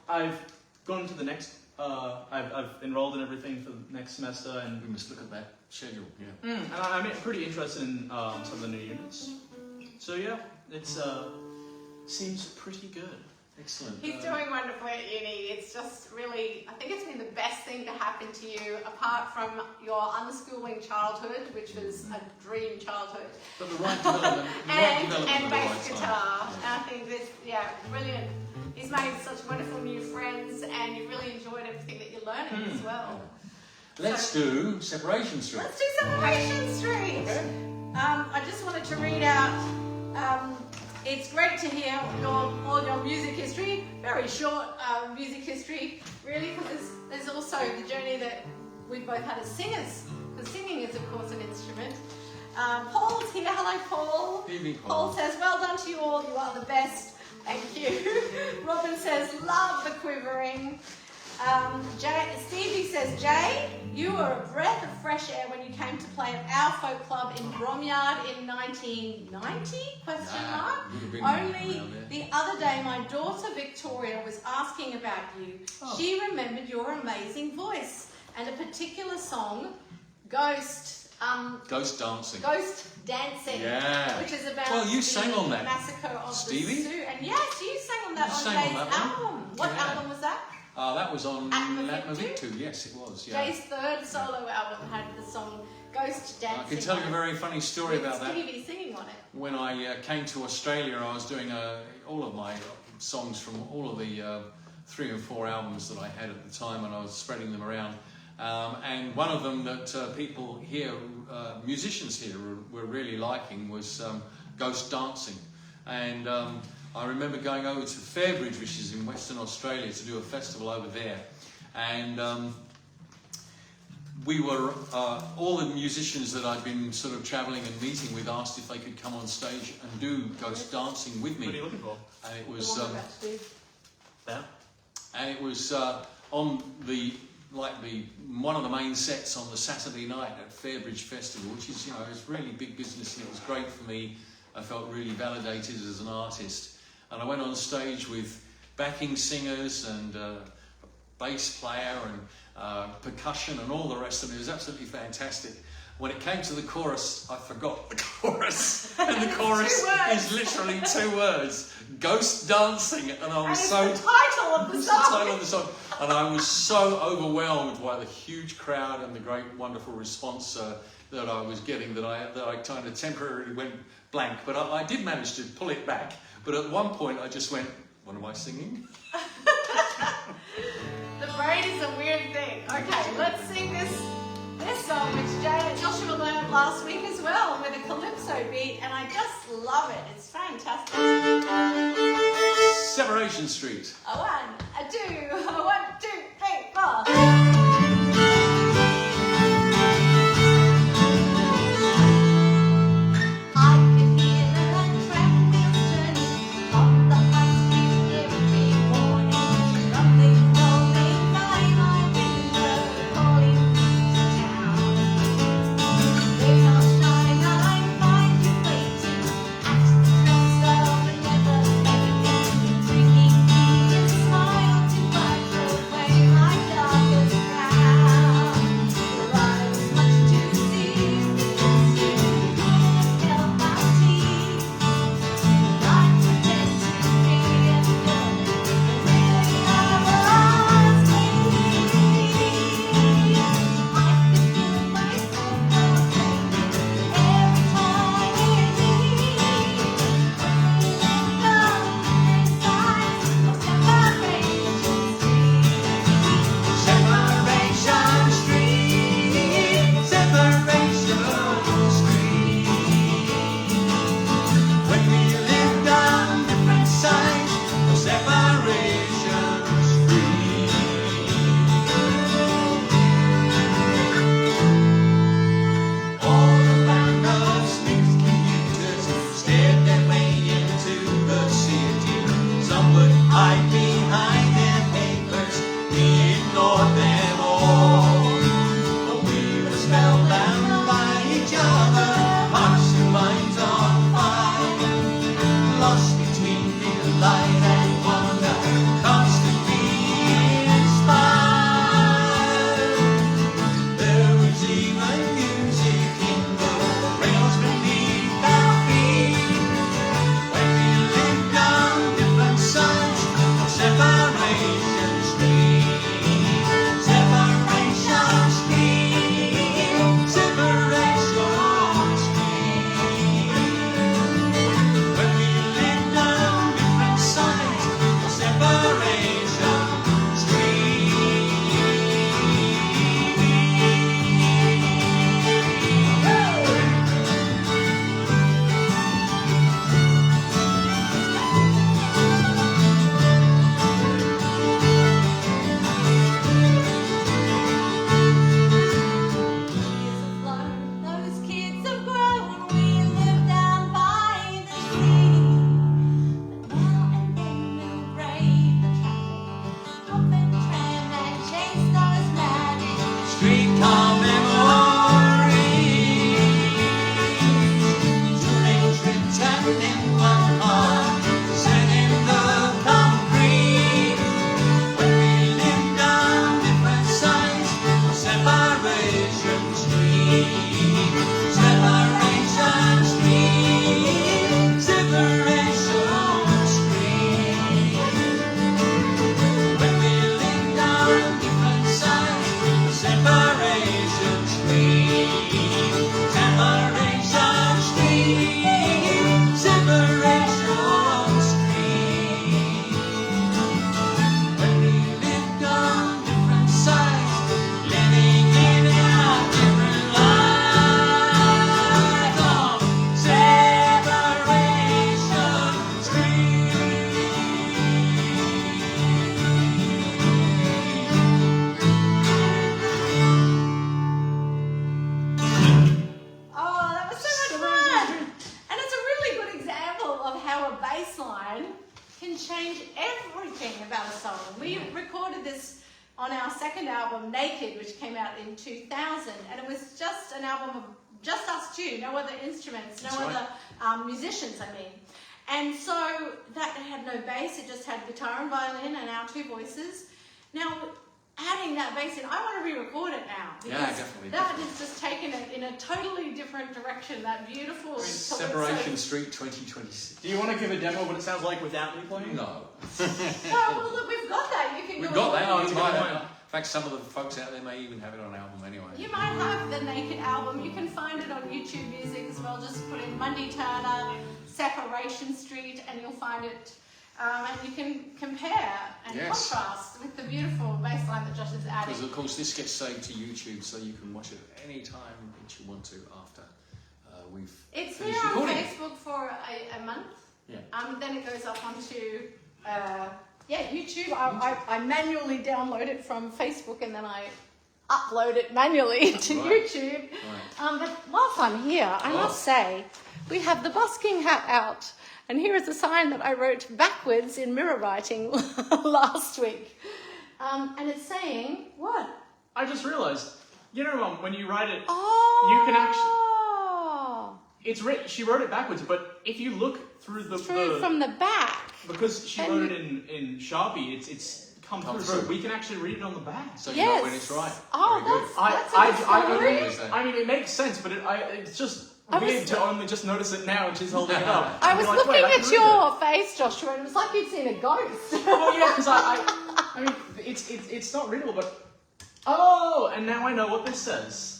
I've gone to the next. I've enrolled in everything for the next semester, and We must look at that schedule, yeah. and I'm pretty interested in some of the new units. So yeah, it's seems pretty good. Excellent. He's doing wonderfully at uni. It's just really, I think it's been the best thing to happen to you, apart from your unschooling childhood, which was a dream childhood. But the right development, and at bass the right guitar. time. And I think this, brilliant. He's made such wonderful new friends, and you've really enjoyed everything that you're learning as well. Let's do Separation Street. Let's do Separation Street. I just wanted to read out. It's great to hear all your music history. Very short music history, really, because there's also the journey that we both had as singers. Because singing is, of course, an instrument. Paul's here. Hello, Paul. Evening, Paul says, "Well done to you all. You are the best." Thank you. Robin says, "Love the quivering." Stevie says, "Jay, you were a breath of fresh air when you came to play at our folk club in Bromyard in 1990? Question mark. would have been Only around there. the other day, my daughter Victoria was asking about you. She remembered your amazing voice and a particular song, Ghost Dancing. Ghost Dancing, Yeah. which is about Well, you the sang on that, massacre of Stevie. the Sioux. And yes, you sang on that You on sang on Jay's that one. album. What Yeah. album was that? That was on Atmosphere Atmosphere 2. Yes, it was. Yeah. Jay's third solo album had the song Ghost Dancing. I can tell you a very funny story with about that. Stevie singing on it. When I came to Australia, I was doing all of my songs from all of the 3 and 4 albums that I had at the time, and I was spreading them around. And one of them that people here, musicians here, were really liking was Ghost Dancing. And I remember going over to Fairbridge, which is in Western Australia, to do a festival over there. And we were, all the musicians that I'd been sort of travelling and meeting with asked if they could come on stage and do Ghost Dancing with me. What are you looking for? And it The was, one about Steve. There. and it was on one of the main sets on the Saturday night at Fairbridge Festival, which is, it's really big business, and it was great for me. I felt really validated as an artist. And I went on stage with backing singers and a bass player and percussion and all the rest of it. It was absolutely fantastic. When it came to the chorus, I forgot the chorus. And the chorus is literally 2 words. Ghost Dancing. And I was It's so... the title of the It's song. the title of the song. And I was so overwhelmed by the huge crowd and the great, wonderful response that I was getting that I kind of temporarily went blank. But I did manage to pull it back. But at one point I just went, what am I singing? The brain is a weird thing. Okay, let's sing this song, which Joshua learned last week as well, with a calypso beat, and I just love it. It's fantastic. Separation Street. A 1, a 2, a 1, 2, 3, 4. I can hear the track wheels turning on hide behind their papers, we ignored them all. But we were spellbound by each other, hearts and minds on fire, lost between delight and wonder, constantly inspired. There was even music in the rails beneath our feet, when we lived on different sides of Separation Street. Separation Street, Separation Street. When we lived on different sides of Separation Street. Those kids have grown, we live down by the sea. But now and then we'll brave the traffic, hop and tram and chase those mad Streetcar memories, two-lane trips happened in one car, set in the concrete. When we lived on different sides of Separation Street. Separation Street, Separation Street. When we lived on different sides of Separation Street. Separation Street, Separation Street. When we lived on different sides, living in our different lives on Separation Street. Oh, that was so much fun! And it's a really good example of how a bass line can change everything about a song. We recorded this on our second album, Naked, which came out in 2000, and it was just an album of just us two, no other instruments, no That's right. other musicians, I mean. And so that had no bass, it just had guitar and violin and our two voices. Now, adding that bass in, I want to re-record it now. Yeah, Because definitely, that definitely. has just taken it in a totally different direction, that beautiful Separation Street 2026. Do you want to give a demo of what it sounds like without me playing? No. Oh, well, look, we've got that. You can We've go got that. along. We it's a might good have. point. In fact, some of the folks out there may even have it on album anyway. You might have the Naked album. You can find it on YouTube Music as well. Just put in Mundy-Turner, Separation Street, and you'll find it. And you can compare and Yes. contrast with the beautiful bass line that Josh has added. Because of course this gets saved to YouTube, so you can watch it any time that you want to after we've It's finished here on recording. Facebook for a month. Yeah. Then it goes up onto YouTube. I manually download it from Facebook and then I upload it manually to Right. YouTube. Right. But whilst I'm here, I must say we have the busking hat out. And here is a sign that I wrote backwards in mirror writing last week. And it's saying, what? I just realised, you know, when you write it, Oh! You can it's written. She wrote it backwards, but if you look through the from the back. because she and wrote it in Sharpie, it's come Come through. through. We can actually read it on the back. So you Yes. know when it's right. Oh, Very good. that's a good story. I mean, it makes sense, but it's just I was- weird to only just notice it now when she's holding it up. I And was you're like, looking "Wait, I can at read your face, Joshua, and it was like you'd seen a ghost. it." Well, yeah, because I mean, it's not readable, but oh, and now I know what this says.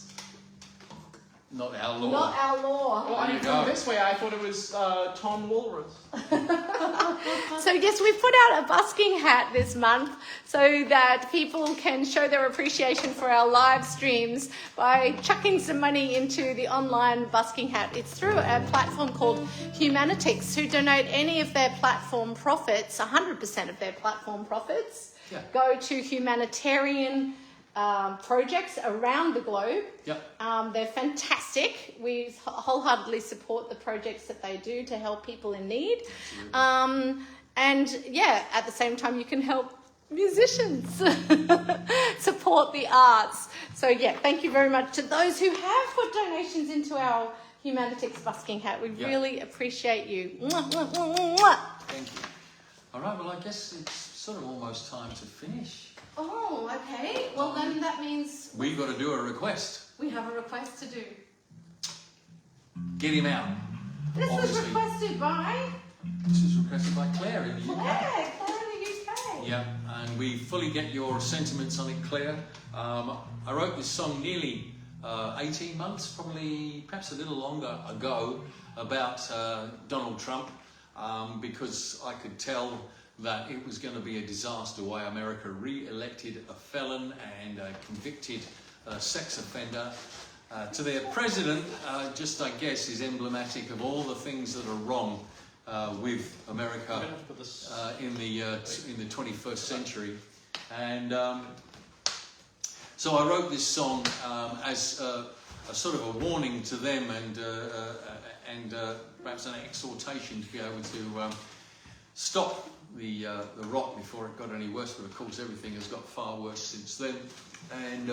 Not our law. Not our law. Well, I There mean, you from go. this way, I thought it was Tom Walrus. So yes, we put out a busking hat this month so that people can show their appreciation for our live streams by chucking some money into the online busking hat. It's through a platform called HUMANITIX, who donate any of their platform profits, 100% of their platform profits, go to humanitarian projects around the globe. Yep. They're fantastic. We wholeheartedly support the projects that they do to help people in need. And yeah, at the same time, you can help musicians support the arts. So yeah, thank you very much to those who have put donations into our HUMANITIX busking hat. We really appreciate you. Mwah, mwah, mwah, mwah. Thank you. All right, well, I guess it's sort of almost time to finish. Oh, okay. Well, then that means We've got to do a request. we have a request to do. Get him out. This was Obviously. requested by This is requested by Claire in the UK. Claire in the UK. Yeah, and we fully get your sentiments on it, Claire. I wrote this song nearly 18 months, probably perhaps a little longer ago, about Donald Trump, because I could tell that it was going to be a disaster why America re-elected a felon and a convicted sex offender to their president. Just, I guess, is emblematic of all the things that are wrong with America in the 21st century. And so I wrote this song as a sort of a warning to them and perhaps an exhortation to be able to stop the rot before it got any worse. But of course, everything has got far worse since then. And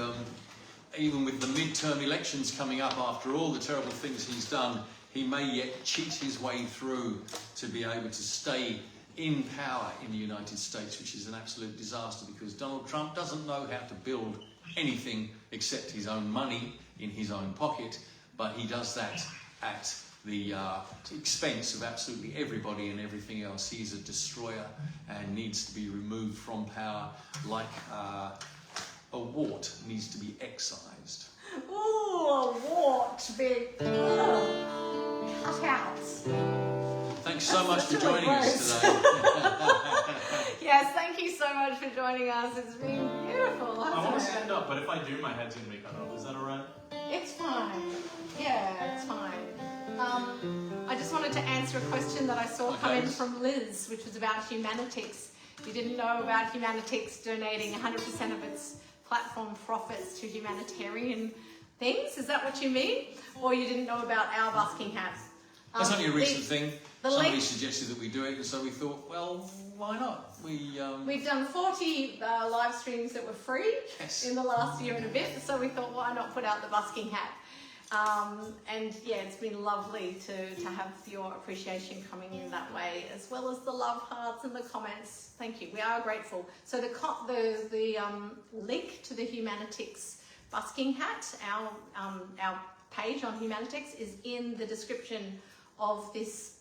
even with the midterm elections coming up, after all the terrible things he's done, he may yet cheat his way through to be able to stay in power in the United States, which is an absolute disaster because Donald Trump doesn't know how to build anything except his own money in his own pocket, but he does that at the expense of absolutely everybody and everything else. He's a destroyer and needs to be removed from power like a wart needs to be excised. Ooh, a wart big cut out. Thanks so much for That's joining really us gross. today. Yes, thank you so much for joining us. It's been beautiful. I want to hasn't it? stand up, but if I do, my head's going to be cut off. Is that alright? It's fine. Yeah, it's fine. I just wanted to answer a question that I saw come in from Liz, which was about HUMANITIX. You didn't know about HUMANITIX donating 100% of its platform profits to humanitarian things. Is that what you mean? Or you didn't know about our busking hats? That's only a recent thing. the Somebody link- suggested that we do it, and so we thought, well, why not? We've done 40 live streams that were free in the last year and a bit, so we thought, why not put out the busking hat? And yeah, it's been lovely to have your appreciation coming in that way, as well as the love hearts and the comments. Thank you. We are grateful. So the link to the HUMANITIX busking hat, our page on HUMANITIX, is in the description of this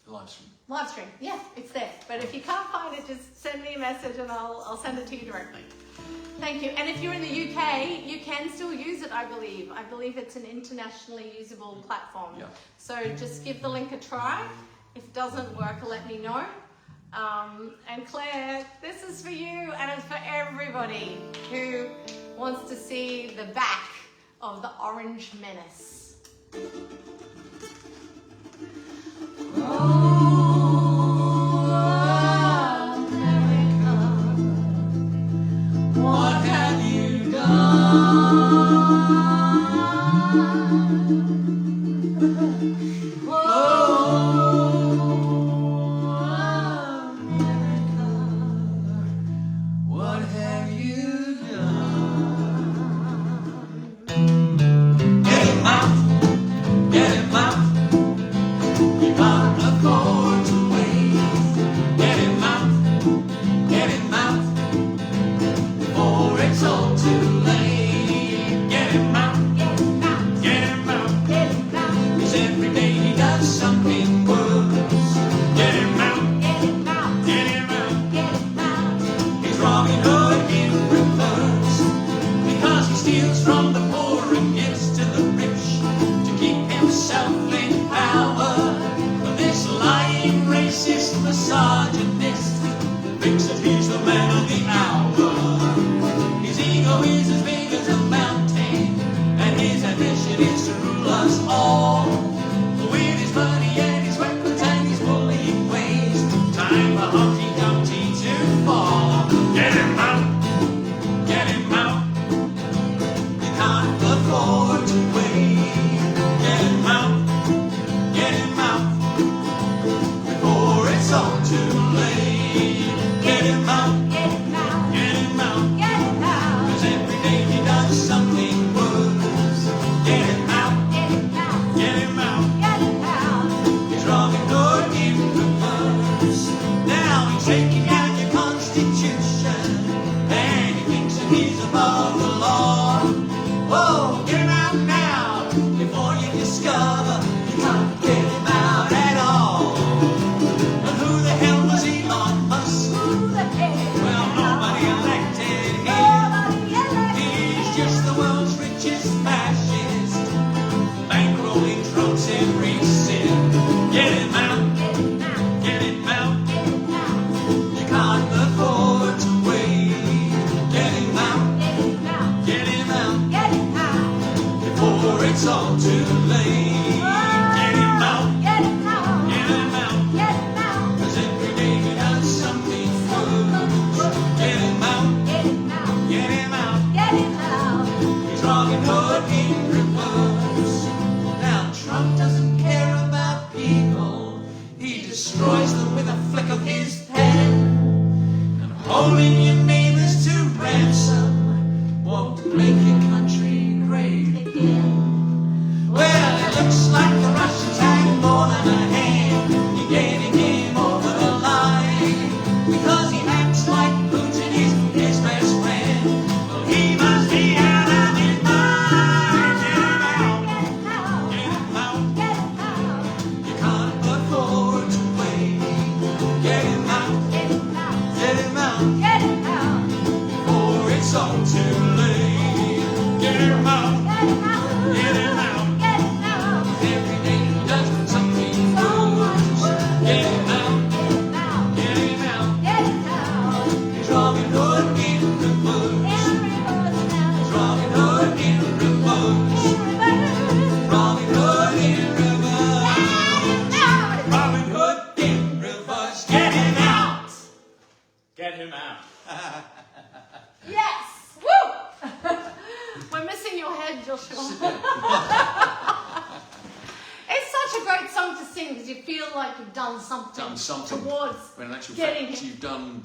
live stream. live stream. Yeah, it's there. But if you can't find it, just send me a message and I'll send it to you directly. Thank you. And if you're in the UK, you can still use it, I believe. I believe it's an internationally usable platform. Yeah. So just give the link a try. If it doesn't work, let me know. And Claire, this is for you and it's for everybody who wants to see the back of the Orange Menace. What have you done? What have you done? Get him out, get him out. You can't afford to wait. Get him out, before it's all too late. Get him out, get him out, get him out, get him out. 'Cause every day he does something worse. Get him out, get him out, get him out, get him out. He's Robin Hood in reverse, because he steals from the poor and gives to the rich to keep himself in power. But this lying racist misogynist thinks that he's the man of the hour. His ego is as big as a mountain, and his ambition is to rule us all. With his money and his weapons and his bullying ways, time for Humpty Dumpty to fall. Get him out, get him out. You can't afford to wait. Get him out, before it's all too Get him out, Get him out. get him out. Get him out. 'Cause every day he does something worse. Get him out, Get him out. get him out. Get him out. He's robbing Lord in reverse. Now he's taking down your constitution, and he thinks that he's above the law. Whoa, get him out now, before you discover you can't get him out at all. And who the hell was Elon Musk? Who the hell? Well, nobody elected him. Nobody elected. He's just the world's richest fascist, bankrolling Trump's every sin. Get him out, Get him out. get him out. Get him out. You can't afford to wait. Get him out, Get him out. get him out, Get him out. before it's all too late. Get him out, Get him out. get him out, Get him out. 'cause every day he does something good. Get him out, Get him out. get him out. Get him out. He's Robin Hood in reverse. Now Trump doesn't care about people. He destroys them with a flick of his pen. And holding your neighbors to ransom won't make your country great again. Well, it looks like the Russians had more than a hand in getting him over the line, because he acts like Putin is his best friend. Well, he must be out of his mind. Get him out, Get him out. get him out. Get him out. You can't afford to wait. Get him out, Get him out. get him out, Get him out. before it's all too late. Get him out, Get him out. get him out. Get him out. Every day he does something So much good. work. Get him out, Get him out. get him out. Get him out. He's Robin Hood in reverse. Everybody now. He's Robin Hood in reverse. Everybody. Robin Hood in reverse. Get him out. Robin Hood in reverse. Get him out. Get him out. Yes. Woo. We're missing your head, Joshua. It's such a great song to sing because you feel like you've done something. Done something. Towards When in actual getting fact, him. you've done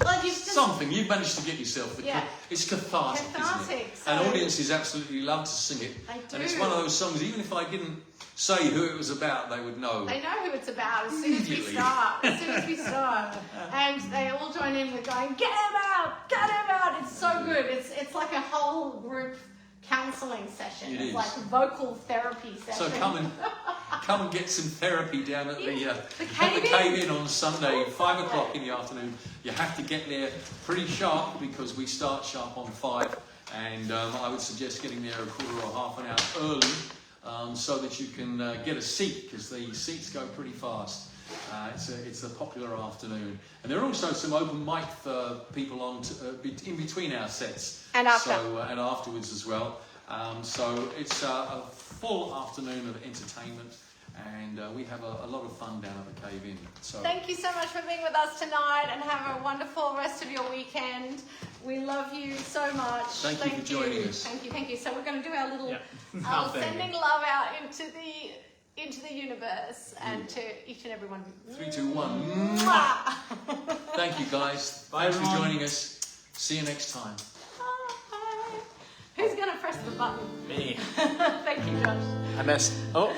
Like you've just something. You've managed to get yourself. Yeah. It's cathartic, isn't Cathartic, it? so- And audiences absolutely love to sing it. They And it's do. one of those songs, even if I didn't say who it was about, they would know. They know who it's about as soon as we Immediately. start. As soon as we start. And they all join in with going, get him out! Get him out! It's so good. It's like a whole group counselling session. It It's is. like a vocal therapy session. So come and get some therapy down at the Cave-In. Cave-In on Sunday, 5 o'clock in the afternoon. You have to get there pretty sharp because we start sharp on 5, and I would suggest getting there a quarter or half an hour early so that you can get a seat, because the seats go pretty fast. It's a popular afternoon, and there are also some open mic for people on in between our sets, And after. and afterwards as well. So it's a full afternoon of entertainment, and we have a lot of fun down at the Cave-In. So Thank you so much for being with us tonight, and have a wonderful rest of your weekend. We love you so much. Thank you for joining us. Thank you, thank you. So we're going to do our little Yeah. Thank sending you. love out into the universe and to each and every one of you. 3, 2, 1. Mwah. Thank you, guys. Bye, Thanks for everyone. joining us. See you next time. Who's going to press the button? Me. Thank you, Josh. I missed. Oh.